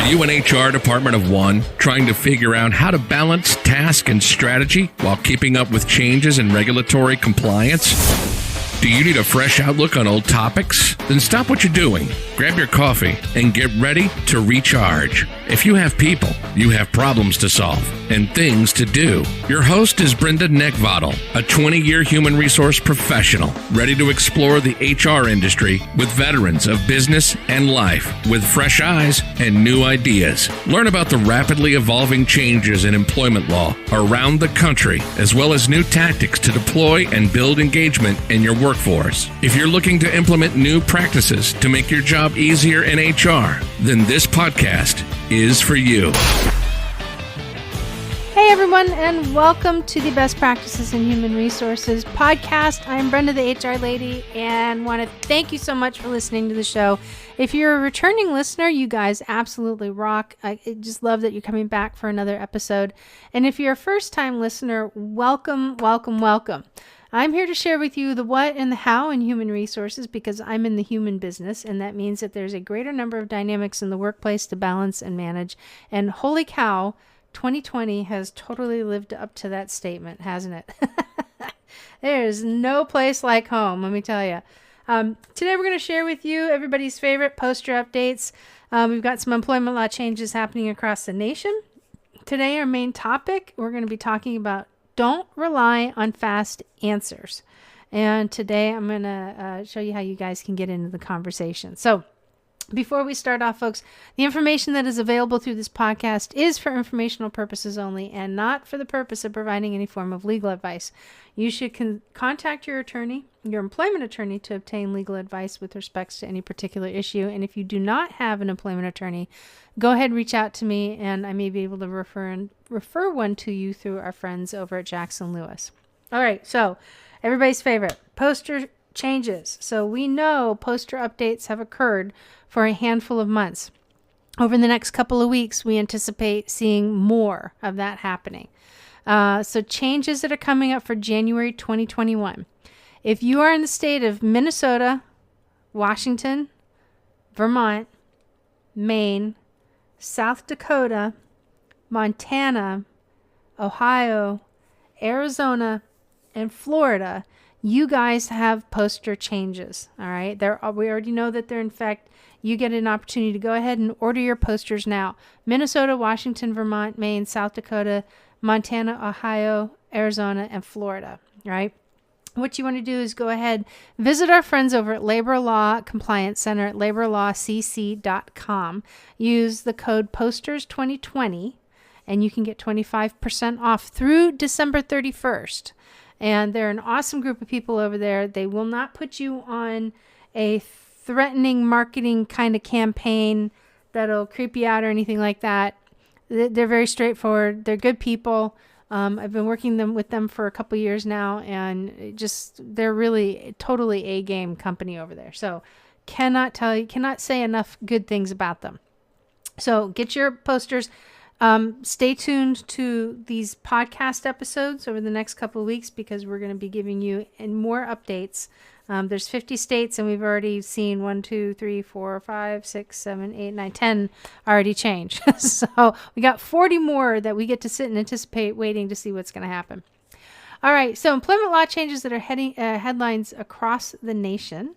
Are you an HR department of one, trying to figure out how to balance task and strategy while keeping up with changes in regulatory compliance? Do you need a fresh outlook on old topics? Then stop what you're doing, grab your coffee, and get ready to recharge. If you have people, you have problems to solve and things to do. Your host is Brenda, a 20-year human resource professional, ready to explore the HR industry with veterans of business and life with fresh eyes and new ideas. Learn about the rapidly evolving changes in employment law around the country, as well as new tactics to deploy and build engagement in your workforce. If you're looking to implement new practices to make your job easier in HR, then this podcast is for you. Hey everyone, and welcome to the Best Practices in Human Resources podcast. I'm Brenda, the HR lady, and want to thank you so much for listening to the show. If you're a returning listener, you guys absolutely rock. I just love that you're coming back for another episode. And if you're a first-time listener, welcome, welcome, welcome. I'm here to share with you the what and the how in human resources because I'm in the human business, and that means that there's a greater number of dynamics in the workplace to balance and manage. And holy cow, 2020 has totally lived up to that statement, hasn't it? There's no place like home, let me tell you. Today we're going to share with you everybody's favorite poster updates. We've got some employment law changes happening across the nation. Today our main topic, we're going to be talking about don't rely on fast answers. And today I'm going to show you how you guys can get into the conversation. So before we start off, folks, the information that is available through this podcast is for informational purposes only and not for the purpose of providing any form of legal advice. You should contact your attorney, your employment attorney, to obtain legal advice with respect to any particular issue. And if you do not have an employment attorney, go ahead and reach out to me, and I may be able to refer one to you through our friends over at Jackson Lewis. All right, so everybody's favorite, poster changes. So we know poster updates have occurred for a handful of months. Over the next couple of weeks, we anticipate seeing more of that happening. So changes that are coming up for January 2021. If you are in the state of Minnesota, Washington, Vermont, Maine, South Dakota, Montana, Ohio, Arizona, and Florida, you guys have poster changes, all right? We already know that they're in effect. You get an opportunity to go ahead and order your posters now. Minnesota, Washington, Vermont, Maine, South Dakota, Montana, Ohio, Arizona, and Florida, right? What you want to do is go ahead, visit our friends over at Labor Law Compliance Center at laborlawcc.com. Use the code POSTERS2020, and you can get 25% off through December 31st. And they're an awesome group of people over there. They will not put you on a threatening marketing kind of campaign that'll creep you out or anything like that. They're very straightforward. They're good people. I've been working with them for a couple years now, and they're really totally A-game company over there. So cannot say enough good things about them. So get your posters. Stay tuned to these podcast episodes over the next couple of weeks because we're going to be giving you more updates. There's 50 states, and we've already seen 1, 2, 3, 4, 5, 6, 7, 8, 9, 10 already change. So we got 40 more that we get to sit and anticipate waiting to see what's going to happen. All right, so employment law changes that are headlines across the nation.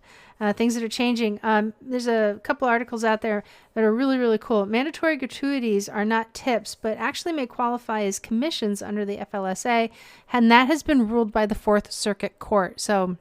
Things that are changing. There's a couple articles out there that are really, really cool. Mandatory gratuities are not tips, but actually may qualify as commissions under the FLSA, and that has been ruled by the Fourth Circuit Court. So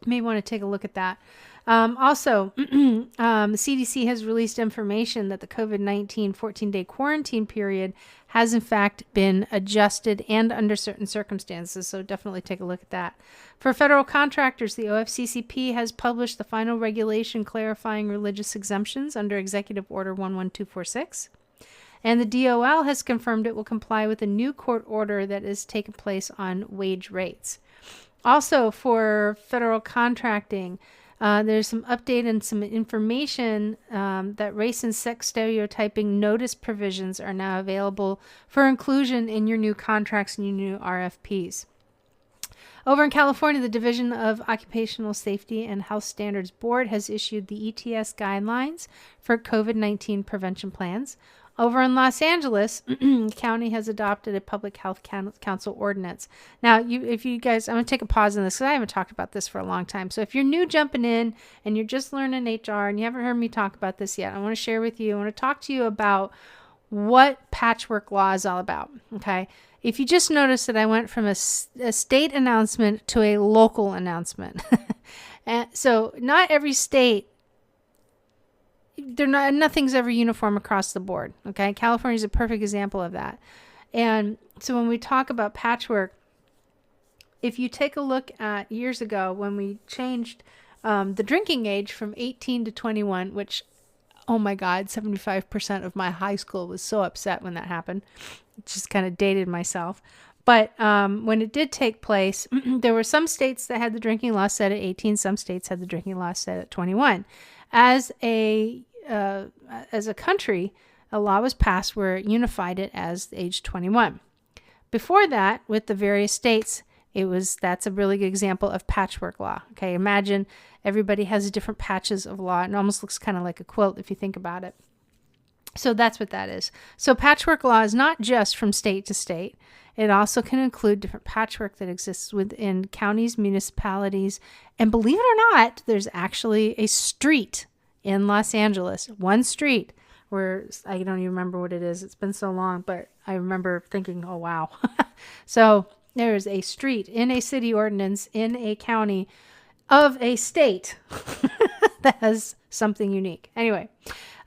you may want to take a look at that. Also, the CDC has released information that the COVID-19 14-day quarantine period has in fact been adjusted and under certain circumstances, so definitely take a look at that. For federal contractors, the OFCCP has published the final regulation clarifying religious exemptions under Executive Order 11246, and the DOL has confirmed it will comply with a new court order that is taking place on wage rates. Also, for federal contracting, there's some update and some information that race and sex stereotyping notice provisions are now available for inclusion in your new contracts and your new RFPs. Over in California, the Division of Occupational Safety and Health Standards Board has issued the ETS guidelines for COVID-19 prevention plans. Over in Los Angeles, the county has adopted a public health council ordinance. Now, if you guys, I'm going to take a pause on this because I haven't talked about this for a long time. So if you're new jumping in and you're just learning HR and you haven't heard me talk about this yet, I want to share with you, I want to talk to you about what patchwork law is all about. Okay. If you just noticed that I went from a state announcement to a local announcement. And so not every state, nothing's ever uniform across the board. Okay. California is a perfect example of that. And so when we talk about patchwork, if you take a look at years ago when we changed the drinking age from 18 to 21, which, oh my God, 75% of my high school was so upset when that happened. It just kind of dated myself. But when it did take place, there were some states that had the drinking law set at 18. Some states had the drinking law set at 21. As a country, a law was passed where it unified it as age 21. Before that, with the various states, that's a really good example of patchwork law. Okay, imagine everybody has different patches of law. It almost looks kind of like a quilt if you think about it. So that's what that is. So patchwork law is not just from state to state. It also can include different patchwork that exists within counties, municipalities, and believe it or not, there's actually a street in Los Angeles, one street where I don't even remember what it is. It's been so long, but I remember thinking, oh, wow. So there is a street in a city ordinance in a county of a state that has something unique. Anyway,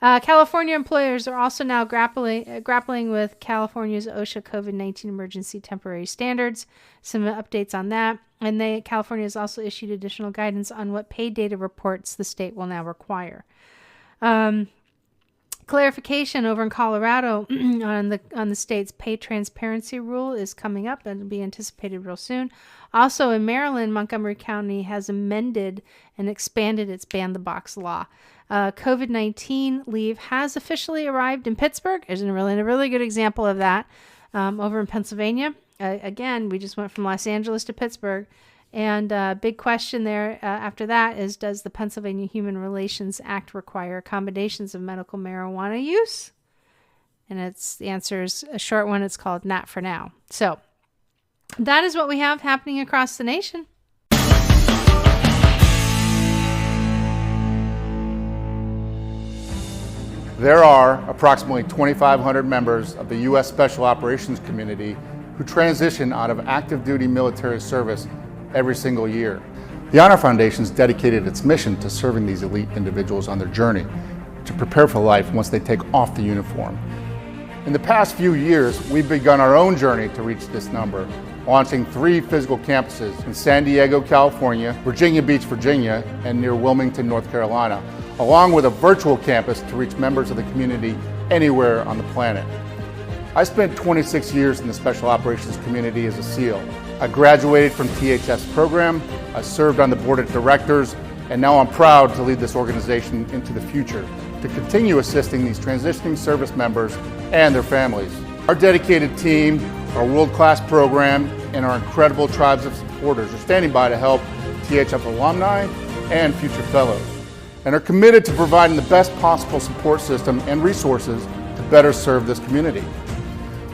California employers are also now grappling with California's OSHA COVID-19 emergency temporary standards. Some updates on that. And California has also issued additional guidance on what paid data reports the state will now require. Clarification over in Colorado on the state's pay transparency rule is coming up and will be anticipated real soon. Also in Maryland, Montgomery County has amended and expanded its ban the box law. COVID-19 leave has officially arrived in Pittsburgh. There's a really good example of that. Over in Pennsylvania, again, we just went from Los Angeles to Pittsburgh. And big question there after that is, does the Pennsylvania Human Relations Act require accommodations of medical marijuana use? And the answer is a short one. It's called not for now. So that is what we have happening across the nation. There are approximately 2,500 members of the U.S. Special Operations Community who transition out of active duty military service every single year. The Honor Foundation has dedicated its mission to serving these elite individuals on their journey to prepare for life once they take off the uniform. In the past few years, we've begun our own journey to reach this number, launching 3 physical campuses in San Diego, California, Virginia Beach, Virginia, and near Wilmington, North Carolina, along with a virtual campus to reach members of the community anywhere on the planet. I spent 26 years in the Special Operations community as a SEAL. I graduated from THF's program, I served on the board of directors, and now I'm proud to lead this organization into the future to continue assisting these transitioning service members and their families. Our dedicated team, our world-class program, and our incredible tribes of supporters are standing by to help THF alumni and future fellows, and are committed to providing the best possible support system and resources to better serve this community.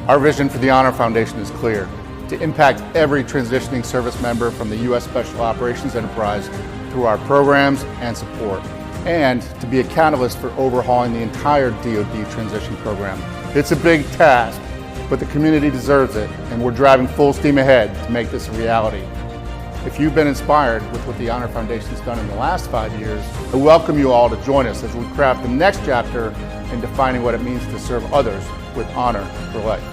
Our vision for the Honor Foundation is clear: to impact every transitioning service member from the U.S. Special Operations Enterprise through our programs and support, and to be a catalyst for overhauling the entire DoD transition program. It's a big task, but the community deserves it, and we're driving full steam ahead to make this a reality. If you've been inspired with what the Honor Foundation's done in the last 5 years, I welcome you all to join us as we craft the next chapter in defining what it means to serve others with honor for life.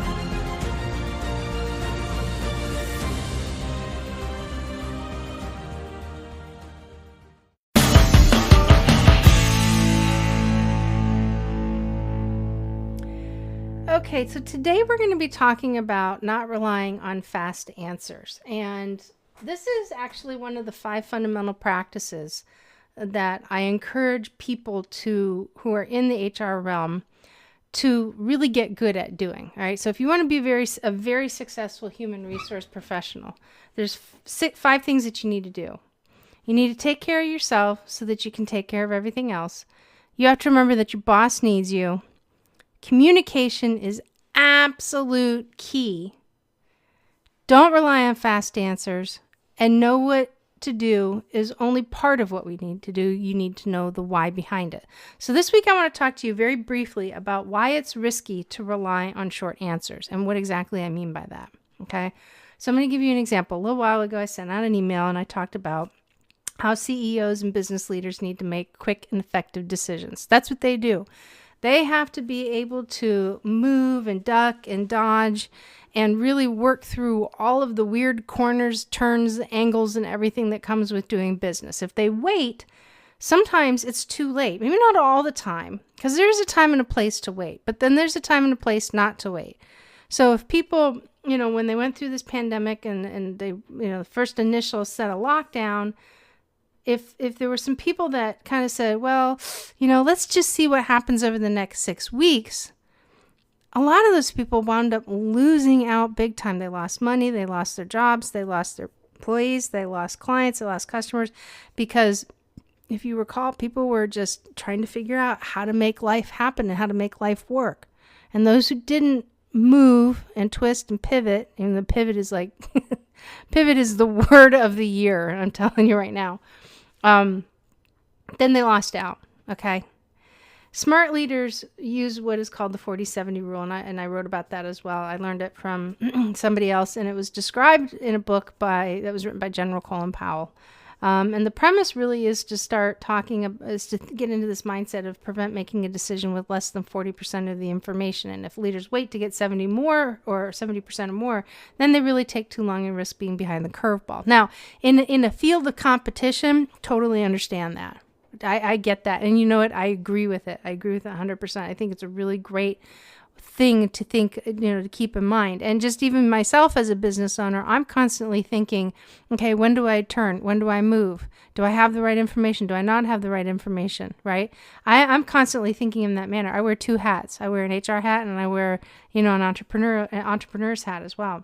Okay, so today we're going to be talking about not relying on fast answers. And this is actually one of the 5 fundamental practices that I encourage people who are in the HR realm to really get good at doing. All right. So if you want to be a very successful human resource professional, there's 5 things that you need to do. You need to take care of yourself so that you can take care of everything else. You have to remember that your boss needs you. Communication is absolute key. Don't rely on fast answers, and know what to do is only part of what we need to do. You need to know the why behind it. So this week I want to talk to you very briefly about why it's risky to rely on short answers and what exactly I mean by that. Okay. So I'm going to give you an example. A little while ago, I sent out an email and I talked about how CEOs and business leaders need to make quick and effective decisions. That's what they do. They have to be able to move and duck and dodge and really work through all of the weird corners, turns, angles, and everything that comes with doing business. If they wait, sometimes it's too late. Maybe not all the time, because there's a time and a place to wait, but then there's a time and a place not to wait. So if people, when they went through this pandemic and they, the first initial set of lockdown, if there were some people that kind of said, well, let's just see what happens over the next 6 weeks, a lot of those people wound up losing out big time. They lost money, they lost their jobs, they lost their employees, they lost clients, they lost customers, because if you recall, people were just trying to figure out how to make life happen and how to make life work. And those who didn't move and twist and pivot, and the pivot is like, pivot is the word of the year, I'm telling you right now, then they lost out, okay? Smart leaders use what is called the 40-70 rule, and I wrote about that as well. I learned it from somebody else, and it was described in a book that was written by General Colin Powell. And the premise really is to get into this mindset of prevent making a decision with less than 40% of the information. And if leaders wait to get 70% or more, then they really take too long and risk being behind the curveball. Now, in a field of competition, totally understand that. I get that. And you know what? I agree with it. I agree with it 100%. I think it's a really great thing to think, to keep in mind. And just even myself as a business owner, I'm constantly thinking, okay, when do I turn? When do I move? Do I have the right information? Do I not have the right information? Right? I'm constantly thinking in that manner. I wear 2 hats. I wear an HR hat and I wear, an entrepreneur's hat as well.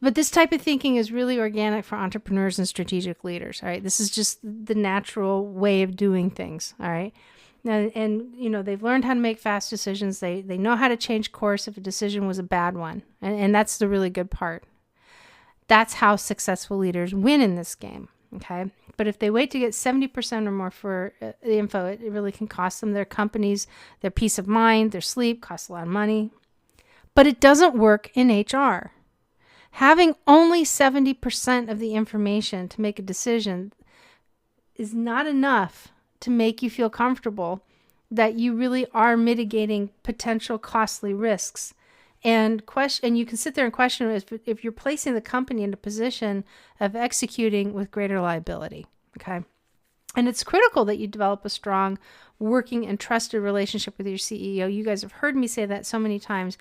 But this type of thinking is really organic for entrepreneurs and strategic leaders. All right. This is just the natural way of doing things. All right. And they've learned how to make fast decisions. They know how to change course if a decision was a bad one. And that's the really good part. That's how successful leaders win in this game. Okay. But if they wait to get 70% or more for the info, it really can cost them their companies, their peace of mind, their sleep, costs a lot of money. But it doesn't work in HR. Having only 70% of the information to make a decision is not enough to make you feel comfortable that you really are mitigating potential costly risks. And you can sit there and question if you're placing the company in a position of executing with greater liability. Okay. And it's critical that you develop a strong working and trusted relationship with your CEO. You guys have heard me say that so many times,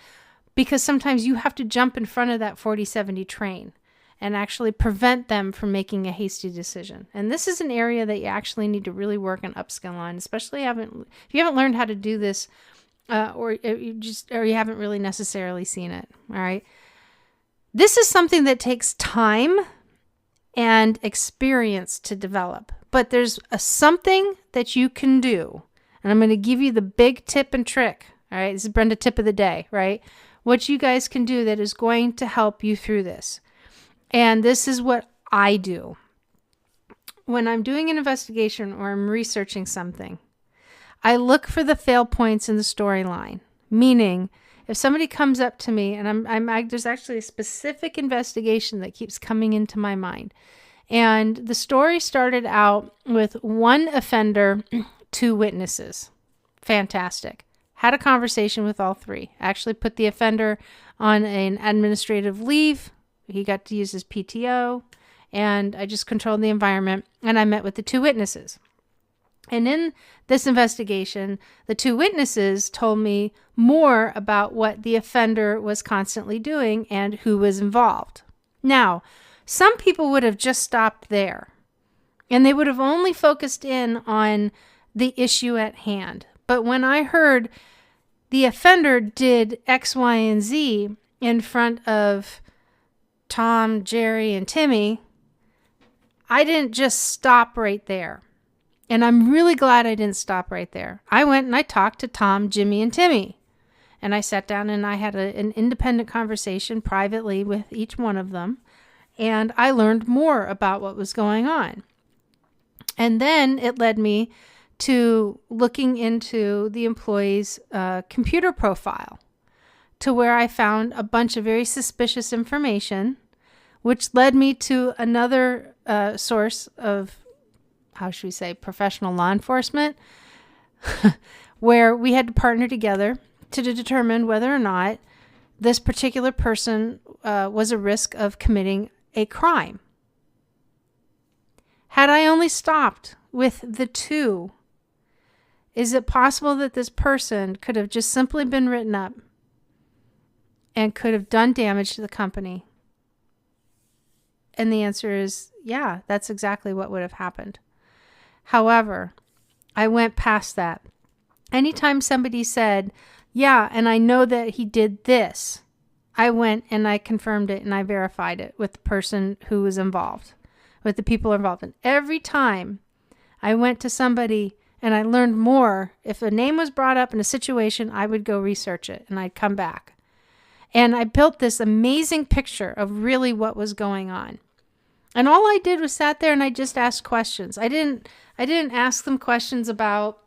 because sometimes you have to jump in front of that 40-70 train and actually prevent them from making a hasty decision. And this is an area that you actually need to really work and upskill on, especially if you haven't learned how to do this, or you haven't really necessarily seen it. All right. This is something that takes time and experience to develop, but there's something that you can do. And I'm going to give you the big tip and trick. All right. This is Brenda tip of the day, right? What you guys can do that is going to help you through this. And this is what I do. When I'm doing an investigation or I'm researching something, I look for the fail points in the storyline. Meaning, if somebody comes up to me and there's actually a specific investigation that keeps coming into my mind. And the story started out with 1 offender, 2 witnesses. Fantastic. Had a conversation with all 3. Actually put the offender on an administrative leave. He got to use his PTO, and I just controlled the environment, and I met with the 2 witnesses. And in this investigation, the 2 witnesses told me more about what the offender was constantly doing and who was involved. Now, some people would have just stopped there, and they would have only focused in on the issue at hand. But when I heard the offender did X, Y, and Z in front of Tom, Jerry, and Timmy, I didn't just stop right there. And I'm really glad I didn't stop right there. I went and I talked to Tom, Jimmy, and Timmy. And I sat down and I had an independent conversation privately with each one of them. And I learned more about what was going on. And then it led me to looking into the employee's computer profile, to where I found a bunch of very suspicious information, which led me to another source of, how should we say, professional law enforcement, where we had to partner together to determine whether or not this particular person was a risk of committing a crime. Had I only stopped with the two, is it possible that this person could have just simply been written up and could have done damage to the company? And the answer is, yeah, that's exactly what would have happened. However, I went past that. Anytime somebody said, yeah, and I know that he did this, I went and I confirmed it and I verified it with the person who was involved, with the people involved. And every time I went to somebody and I learned more, if a name was brought up in a situation, I would go research it and I'd come back. And I built this amazing picture of really what was going on. And all I did was sat there and I just asked questions. I didn't ask them questions about,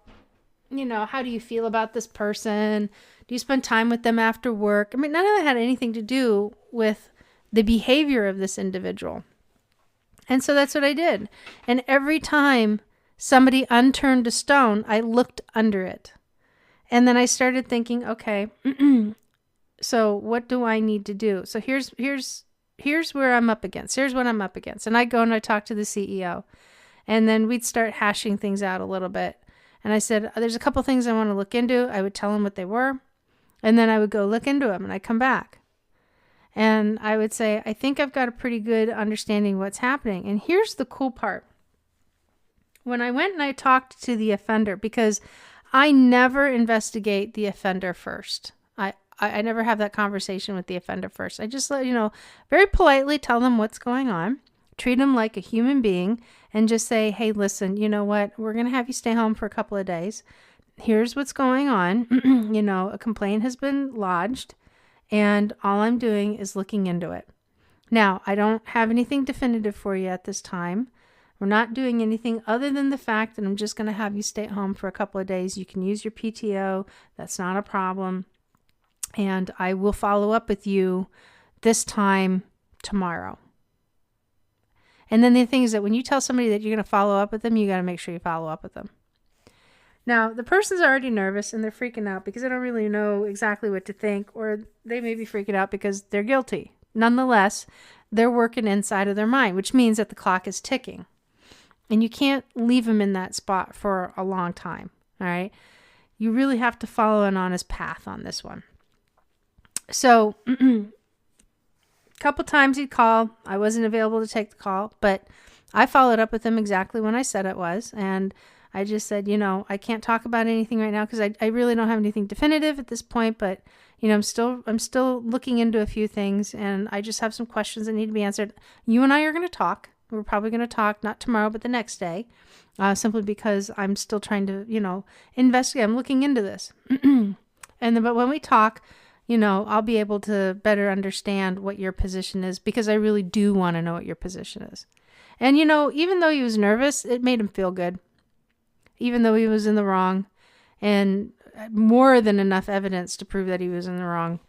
how do you feel about this person? Do you spend time with them after work? I mean, none of that had anything to do with the behavior of this individual. And so that's what I did. And every time somebody unturned a stone, I looked under it. And then I started thinking, okay, so what do I need to do? So here's where I'm up against. Here's what I'm up against. And I go and I talk to the CEO. And then we'd start hashing things out a little bit. And I said, there's a couple things I want to look into. I would tell him what they were. And then I would go look into them and I'd come back. And I would say, I think I've got a pretty good understanding of what's happening. And here's the cool part. When I went and I talked to the offender, because I never investigate the offender first. I never have that conversation with the offender first. I just very politely tell them what's going on, treat them like a human being, and just say, hey, listen, you know what? We're going to have you stay home for a couple of days. Here's what's going on. A complaint has been lodged, and all I'm doing is looking into it. Now, I don't have anything definitive for you at this time. We're not doing anything other than the fact that I'm just going to have you stay at home for a couple of days. You can use your PTO. That's not a problem. And I will follow up with you this time tomorrow. And then the thing is that when you tell somebody that you're going to follow up with them, you got to make sure you follow up with them. Now, the person's already nervous and they're freaking out because they don't really know exactly what to think, or they may be freaking out because they're guilty. Nonetheless, they're working inside of their mind, which means that the clock is ticking. And you can't leave them in that spot for a long time, all right? You really have to follow an honest path on this one. So, a couple times he'd call. I wasn't available to take the call, but I followed up with him exactly when I said it was. And I just said, I can't talk about anything right now because I really don't have anything definitive at this point, but, I'm still looking into a few things and I just have some questions that need to be answered. You and I are going to talk. We're probably going to talk, not tomorrow, but the next day, simply because I'm still trying to, investigate. I'm looking into this. But when we talk, I'll be able to better understand what your position is because I really do want to know what your position is. And, even though he was nervous, it made him feel good. Even though he was in the wrong, and more than enough evidence to prove that he was in the wrong,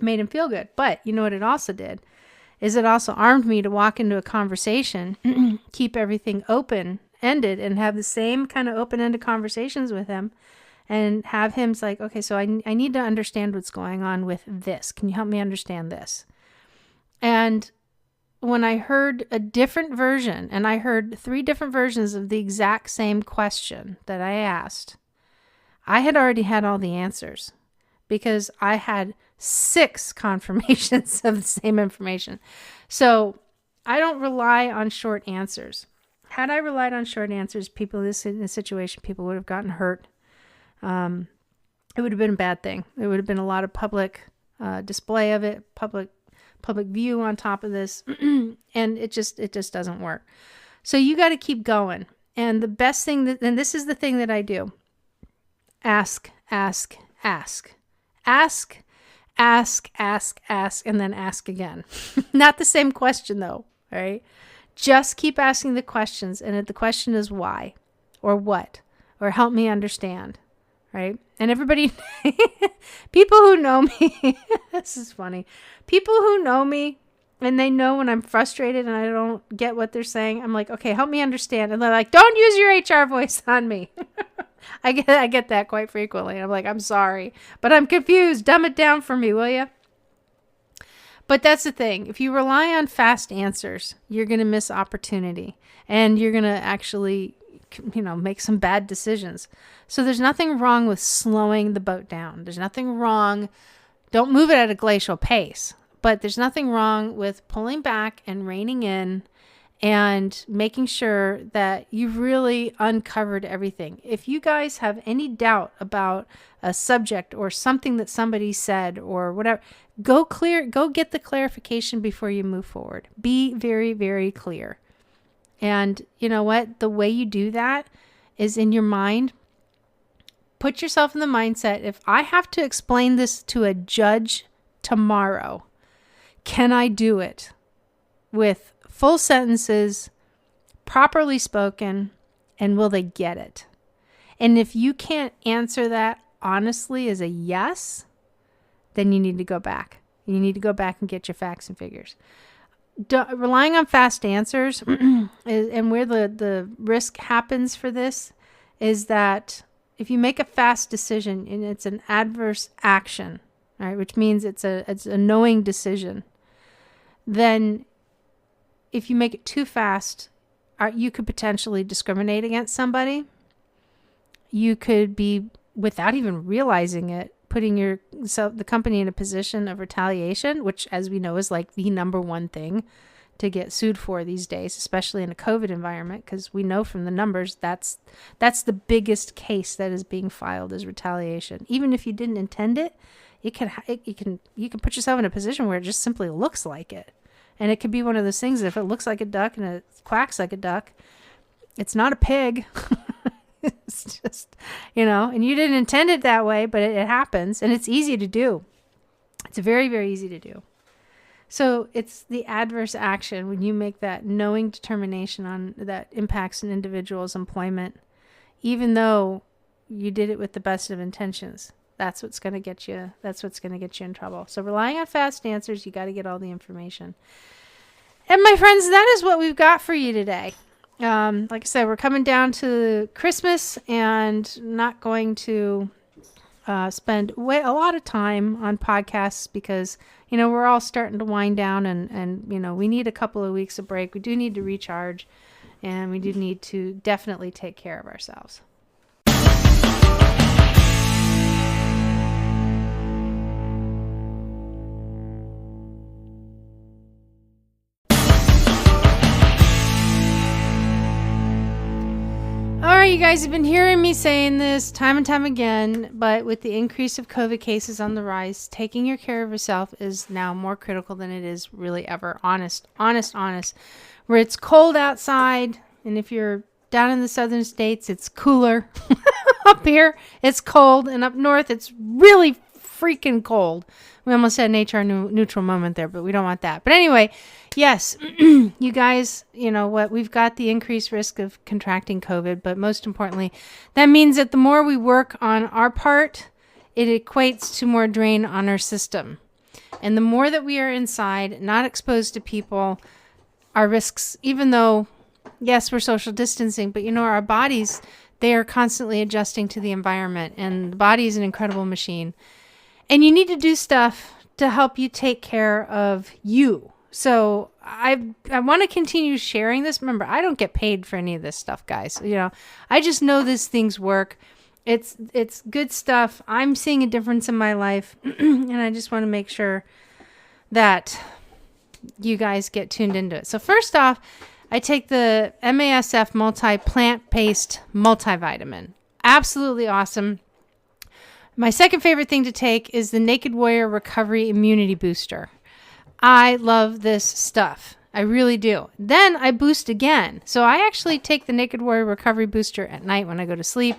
made him feel good. But you know what it also did is it also armed me to walk into a conversation, keep everything open-ended, and have the same kind of open-ended conversations with him, and have him like, okay, so I need to understand what's going on with this. Can you help me understand this? And when I heard a different version, and I heard 3 different versions of the exact same question that I asked, I had already had all the answers because I had 6 confirmations of the same information. So I don't rely on short answers. Had I relied on short answers, people in this situation, people would have gotten hurt. it would have been a bad thing. It would have been a lot of public display of it, public view on top of this, and it just doesn't work. So you got to keep going. And the best thing and this is the thing that I do: ask, ask, ask, ask, ask, ask, ask, and then ask again. Not the same question though, all right? Just keep asking the questions, and the question is why, or what, or help me understand, right? And everybody, people who know me, this is funny. People who know me, and they know when I'm frustrated and I don't get what they're saying, I'm like, okay, help me understand. And they're like, don't use your HR voice on me. I get that quite frequently. I'm like, I'm sorry, but I'm confused. Dumb it down for me, will you? But that's the thing. If you rely on fast answers, you're going to miss opportunity, and you're going to actually, make some bad decisions. So there's nothing wrong with slowing the boat down. There's nothing wrong. Don't move it at a glacial pace, but there's nothing wrong with pulling back and reining in and making sure that you've really uncovered everything. If you guys have any doubt about a subject or something that somebody said or whatever, go get the clarification before you move forward. Be very, very clear. And you know what? The way you do that is in your mind. Put yourself in the mindset, if I have to explain this to a judge tomorrow, can I do it with full sentences, properly spoken, and will they get it? And if you can't answer that honestly as a yes, then you need to go back. You need to go back and get your facts and figures. Relying on fast answers and where the risk happens for this is that if you make a fast decision and it's an adverse action, right, which means it's a knowing decision, then if you make it too fast, you could potentially discriminate against somebody. You could be, without even realizing it, putting the company in a position of retaliation, which, as we know, is like the number one thing to get sued for these days, especially in a COVID environment, because we know from the numbers that's the biggest case that is being filed is retaliation. Even if you didn't intend it, you can put yourself in a position where it just simply looks like it. And it could be one of those things that if it looks like a duck and it quacks like a duck, it's not a pig. It's just, and you didn't intend it that way, but it happens, and it's easy to do. It's very, very easy to do. So it's the adverse action when you make that knowing determination on that impacts an individual's employment, even though you did it with the best of intentions. That's what's going to get you. That's what's going to get you in trouble. So relying on fast answers, you got to get all the information. And my friends, that is what we've got for you today. Like I said, we're coming down to Christmas and not going to spend a lot of time on podcasts because, we're all starting to wind down and we need a couple of weeks of break. We do need to recharge, and we do need to definitely take care of ourselves. All right, you guys have been hearing me saying this time and time again, but with the increase of COVID cases on the rise, taking your care of yourself is now more critical than it is really ever. Honest. Where it's cold outside, and if you're down in the southern states, it's cooler. Up here, it's cold, and up north, it's really freaking cold. We almost had an HR neutral moment there, but we don't want that. But anyway, yes, you guys, you know what? We've got the increased risk of contracting COVID, but most importantly, that means that the more we work on our part, it equates to more drain on our system. And the more that we are inside, not exposed to people, our risks, even though, yes, we're social distancing, but our bodies, they are constantly adjusting to the environment, and the body is an incredible machine. And you need to do stuff to help you take care of you. So I want to continue sharing this. Remember, I don't get paid for any of this stuff, guys. I just know these things work. It's good stuff. I'm seeing a difference in my life, and I just want to make sure that you guys get tuned into it. So first off, I take the MASF plant-based multivitamin. Absolutely awesome. My second favorite thing to take is the Naked Warrior Recovery Immunity Booster. I love this stuff. I really do. Then I boost again. So I actually take the Naked Warrior Recovery Booster at night when I go to sleep.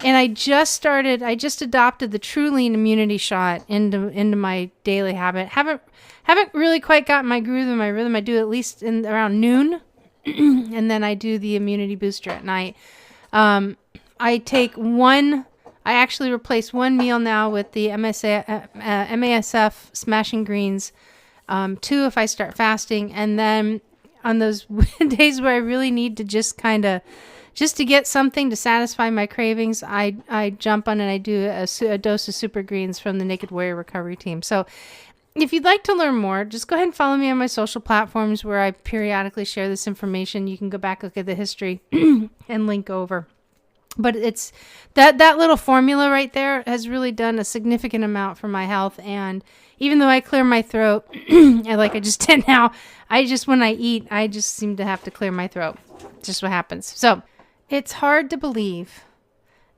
And I just adopted the True Lean immunity shot into my daily habit. Haven't really quite gotten my groove and my rhythm. I do at least around noon. And then I do the immunity booster at night. I actually replace one meal now with the MASF Smashing Greens. 2 if I start fasting. And then on those days where I really need to just to get something to satisfy my cravings, I jump on and I do a dose of Super Greens from the Naked Warrior Recovery team. So if you'd like to learn more, just go ahead and follow me on my social platforms where I periodically share this information. You can go back, look at the history and link over. But it's that little formula right there has really done a significant amount for my health. And even though I clear my throat, like I just did now, when I eat, I just seem to have to clear my throat. It's just what happens. So it's hard to believe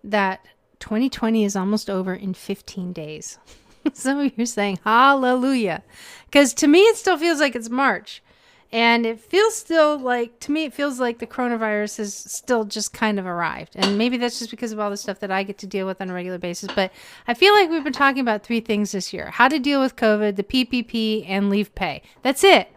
that 2020 is almost over in 15 days. Some of you are saying, hallelujah. Because to me, it still feels like it's March. And it feels like the coronavirus has still just kind of arrived. And maybe that's just because of all the stuff that I get to deal with on a regular basis. But I feel like we've been talking about 3 things this year: how to deal with COVID, the PPP, and leave pay. That's it.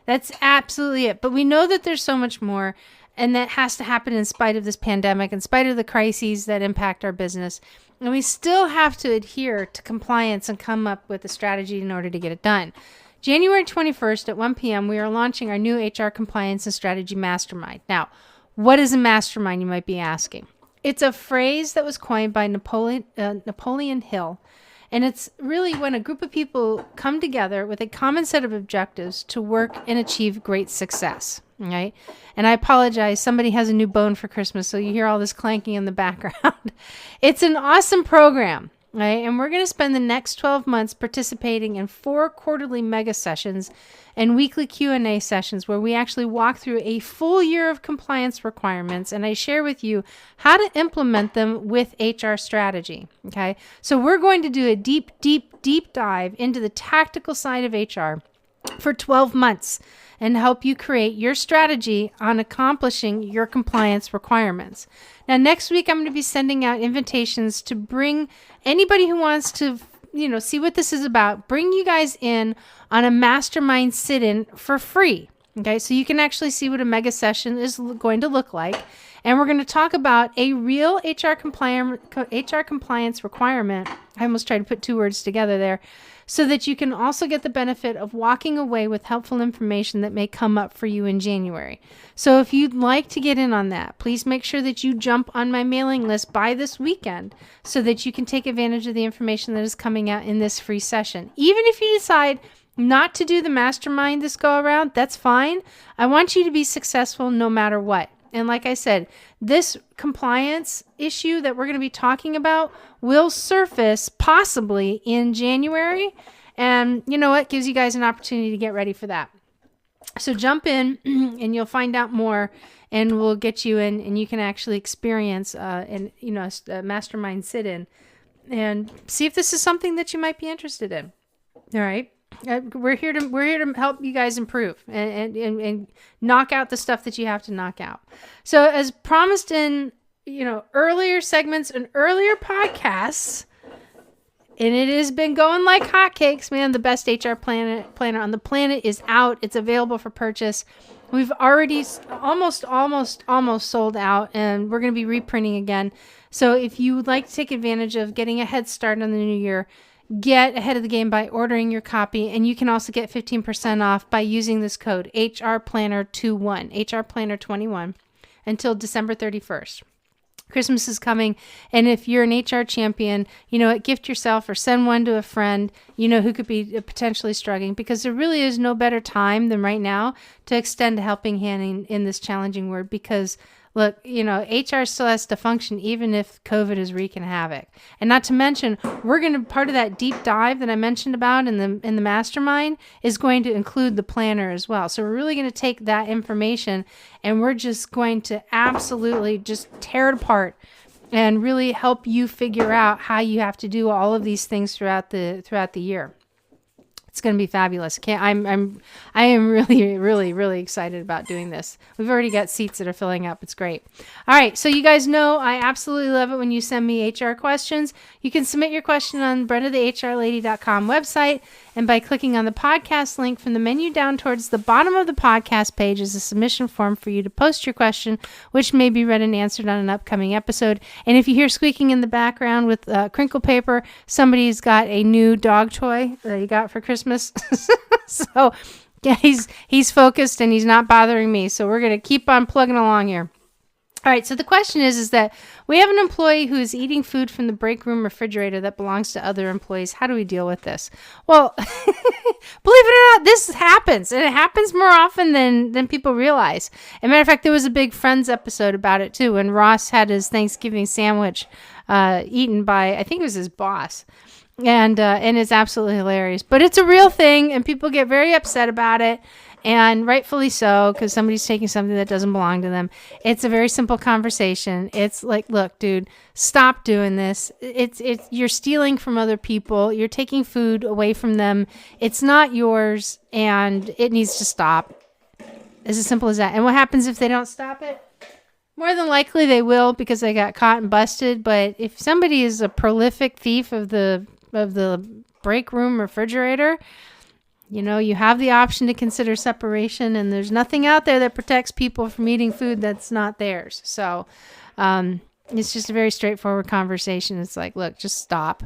That's absolutely it. But we know that there's so much more. And that has to happen in spite of this pandemic, in spite of the crises that impact our business. And we still have to adhere to compliance and come up with a strategy in order to get it done. January 21st at 1 p.m., we are launching our new HR Compliance and Strategy Mastermind. Now, what is a mastermind, you might be asking? It's a phrase that was coined by Napoleon Hill. And it's really when a group of people come together with a common set of objectives to work and achieve great success. Right? And I apologize. Somebody has a new bone for Christmas, so you hear all this clanking in the background. It's an awesome program. Right? And we're going to spend the next 12 months participating in 4 quarterly mega sessions and weekly Q&A sessions where we actually walk through a full year of compliance requirements, and I share with you how to implement them with HR strategy. Okay? So we're going to do a deep dive into the tactical side of HR for 12 months and help you create your strategy on accomplishing your compliance requirements. Now, next week, I'm going to be sending out invitations to bring anybody who wants to, see what this is about, bring you guys in on a mastermind sit-in for free. Okay, so you can actually see what a mega session is going to look like. And we're going to talk about a real HR compliance requirement. I almost tried to put 2 words together there. So that you can also get the benefit of walking away with helpful information that may come up for you in January. So if you'd like to get in on that, please make sure that you jump on my mailing list by this weekend so that you can take advantage of the information that is coming out in this free session. Even if you decide not to do the mastermind this go around, that's fine. I want you to be successful no matter what. And like I said, this compliance issue that we're going to be talking about will surface possibly in January. And you know what? Gives you guys an opportunity to get ready for that. So jump in and you'll find out more, and we'll get you in and you can actually experience a mastermind sit-in and see if this is something that you might be interested in. All right. We're here to help you guys improve and knock out the stuff that you have to knock out. So as promised in earlier segments and earlier podcasts, and it has been going like hotcakes, man. The best HR planner on the planet is out. It's available for purchase. We've already almost sold out, and we're going to be reprinting again. So if you would like to take advantage of getting a head start on the new year, get ahead of the game by ordering your copy, and you can also get 15% off by using this code HRPlanner21, HRPlanner21 until December 31st. Christmas is coming, and if you're an HR champion, gift yourself or send one to a friend, who could be potentially struggling, because there really is no better time than right now to extend a helping hand in this challenging world, because look, HR still has to function even if COVID is wreaking havoc. And not to mention, part of that deep dive that I mentioned about in the mastermind is going to include the planner as well. So we're really going to take that information and we're just going to absolutely just tear it apart and really help you figure out how you have to do all of these things throughout the year. It's going to be fabulous. I am really, really, really excited about doing this. We've already got seats that are filling up. It's great. All right. So you guys know I absolutely love it when you send me HR questions. You can submit your question on BrendaTheHRLady.com website. And by clicking on the podcast link from the menu down towards the bottom of the podcast page is a submission form for you to post your question, which may be read and answered on an upcoming episode. And if you hear squeaking in the background with crinkle paper, somebody's got a new dog toy that he got for Christmas. So yeah, he's focused and he's not bothering me. So we're going to keep on plugging along here. All right, so the question is that we have an employee who is eating food from the break room refrigerator that belongs to other employees. How do we deal with this? Well, believe it or not, this happens, and it happens more often than people realize. As a matter of fact, there was a big Friends episode about it, too, when Ross had his Thanksgiving sandwich eaten by, I think it was his boss. And it's absolutely hilarious. But it's a real thing, and people get very upset about it. And rightfully so, because somebody's taking something that doesn't belong to them. It's a very simple conversation. It's like, look, dude, stop doing this. It's you're stealing from other people. You're taking food away from them. It's not yours, and it needs to stop. It's as simple as that. And what happens if they don't stop it? More than likely they will, because they got caught and busted. But if somebody is a prolific thief of the break room refrigerator, you know, you have the option to consider separation, and there's nothing out there that protects people from eating food that's not theirs. So it's just a very straightforward conversation. It's like, look, just stop.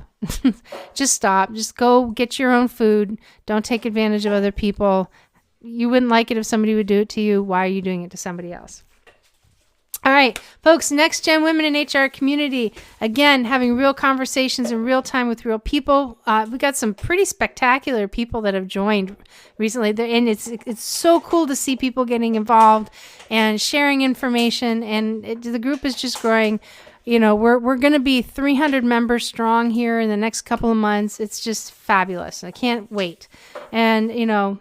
Just stop. Just go get your own food. Don't take advantage of other people. You wouldn't like it if somebody would do it to you. Why are you doing it to somebody else? All right, folks, Next Gen Women in HR Community. Again, having real conversations in real time with real people. We got some pretty spectacular people that have joined recently. And it's so cool to see people getting involved and sharing information. And the group is just growing. You know, we're going to be 300 members strong here in the next couple of months. It's just fabulous. I can't wait. And, you know,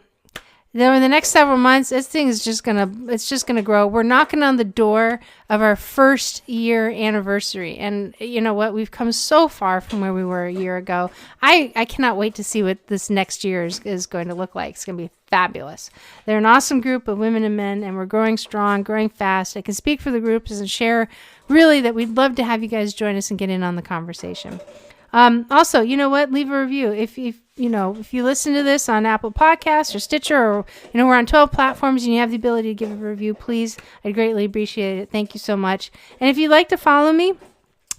then in the next several months, this thing is just gonna grow. We're knocking on the door of our first year anniversary, and you know what? We've come so far from where we were a year ago. I cannot wait to see what this next year is going to look like. It's going to be fabulous. They're an awesome group of women and men, and we're growing strong, growing fast. I can speak for the groups and share really that we'd love to have you guys join us and get in on the conversation. Also, you know what? Leave a review. If you listen to this on Apple Podcasts or Stitcher, or, you know, we're on 12 platforms and you have the ability to give a review, please. I'd greatly appreciate it. Thank you so much. And if you'd like to follow me,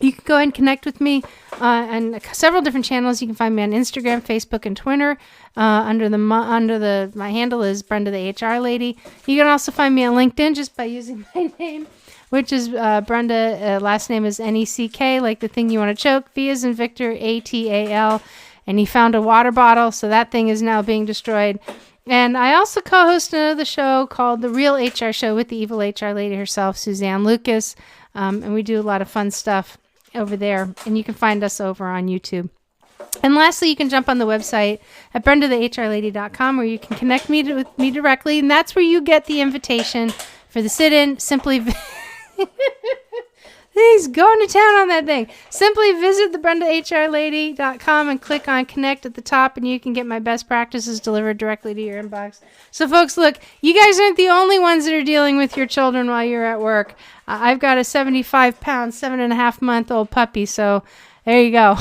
you can go ahead and connect with me on several different channels. You can find me on Instagram, Facebook, and Twitter. My handle is Brenda the HR Lady. You can also find me on LinkedIn just by using my name, which is Brenda. Last name is Neck, like the thing you want to choke. V as in Victor, ATAL. And he found a water bottle, so that thing is now being destroyed. And I also co-host another show called The Real HR Show with the evil HR lady herself, Suzanne Lucas. And we do a lot of fun stuff over there. And you can find us over on YouTube. And lastly, you can jump on the website at BrendaTheHRLady.com, where you can connect with me directly. And that's where you get the invitation for the sit-in. He's going to town on that thing. Simply visit the BrendaHRLady.com and click on Connect at the top, and you can get my best practices delivered directly to your inbox. So, folks, look, you guys aren't the only ones that are dealing with your children while you're at work. I've got a 75-pound, 7.5-month-old puppy, so there you go.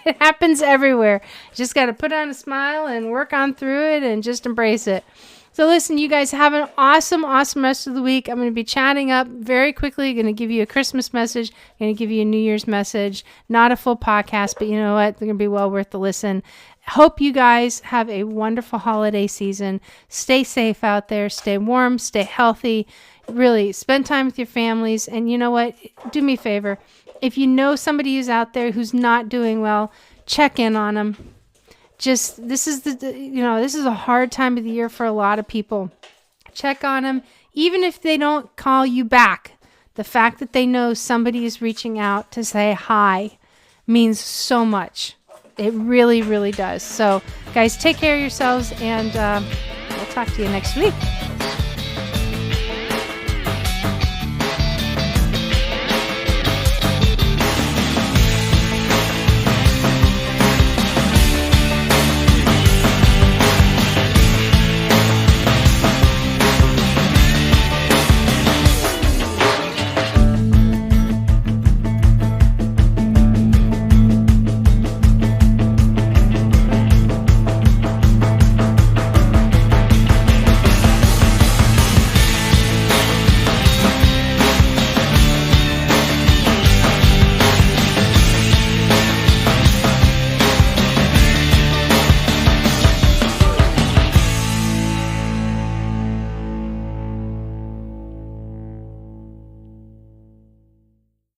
It happens everywhere. Just got to put on a smile and work on through it and just embrace it. So listen, you guys have an awesome, awesome rest of the week. I'm going to be chatting up very quickly. Going to give you a Christmas message. Going to give you a New Year's message. Not a full podcast, but you know what? They're going to be well worth the listen. Hope you guys have a wonderful holiday season. Stay safe out there. Stay warm. Stay healthy. Really, spend time with your families. And you know what? Do me a favor. If you know somebody who's out there who's not doing well, check in on them. This is a hard time of the year for a lot of people. Check on them. Even if they don't call you back, the fact that they know somebody is reaching out to say hi means so much. It really, really does. So, guys, take care of yourselves, and we'll talk to you next week.